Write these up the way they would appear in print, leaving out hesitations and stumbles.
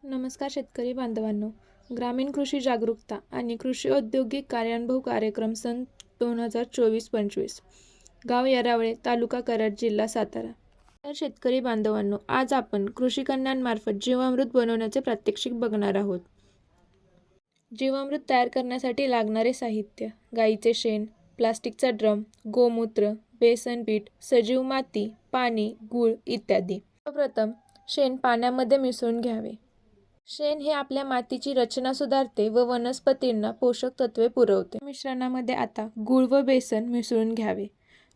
नमस्कार शेतकरी बांधवांनो. ग्रामीण कृषी जागरूकता आणि कृषी औद्योगिक कार्यानुभव कार्यक्रम सन 2024-25 गाव येरावळे, तालुका कराड, जिल्हा सातारा. तर शेतकरी बांधवांनो, आज आपण कृषी कन्यांमार्फत जीवामृत बनवण्याचे प्रात्यक्षिक बघणार आहोत. जीवामृत तयार करण्यासाठी लागणारे साहित्य: गाईचे शेण, प्लास्टिकचा ड्रम, गोमूत्र, बेसन पीठ, सजीव माती, पाणी, गूळ इत्यादी. सर्वप्रथम शेण पाण्यामध्ये मिसळून घ्यावे. शेण हे आपल्या मातीची रचना सुधारते व वनस्पतींना पोषक तत्वे पुरवते. मिश्रणामध्ये आता गूळ व बेसन मिसळून घ्यावे.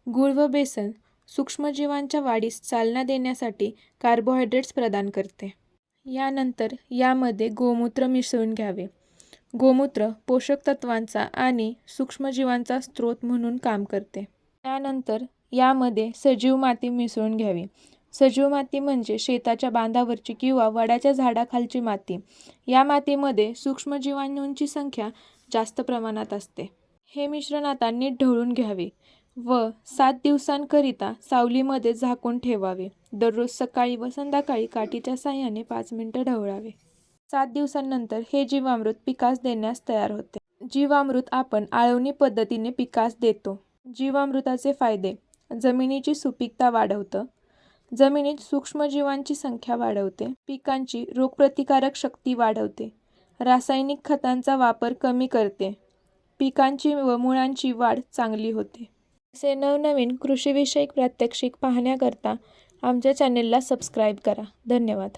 गूळ व बेसन सूक्ष्मजीवांच्या वाढीस चालना देण्यासाठी कार्बोहायड्रेट्स प्रदान करते. यानंतर यामध्ये गोमूत्र मिसळून घ्यावे. गोमूत्र पोषक तत्वांचा आणि सूक्ष्मजीवांचा स्रोत म्हणून काम करते. त्यानंतर यामध्ये सजीव माती मिसळून घ्यावी. सजीव माती म्हणजे शेताच्या बांधावरची किंवा वडाच्या झाडाखालची माती. या मातीमध्ये सूक्ष्मजीवाणूंची संख्या जास्त प्रमाणात असते. हे मिश्रण आता नीट ढवळून घ्यावे व 7 दिवसांकरिता सावलीमध्ये झाकून ठेवावे. दररोज सकाळी व संध्याकाळी काठीच्या साहाय्याने 5 मिनिटं ढवळावे. 7 दिवसांनंतर हे जीवामृत पिकास देण्यास तयार होते. जीवामृत आपण आळवणी पद्धतीने पिकास देतो. जीवामृताचे फायदे: जमिनीची सुपीकता वाढवतं, जमिनीत सूक्ष्मजीवांची संख्या वाढवते, पिकांची रोगप्रतिकारक शक्ती वाढवते, रासायनिक खतांचा वापर कमी करते, पिकांची व मुळांची वाढ चांगली होते. असे नवनवीन कृषीविषयक प्रात्यक्षिक पाहण्याकरता आमच्या चॅनेलला सबस्क्राईब करा. धन्यवाद.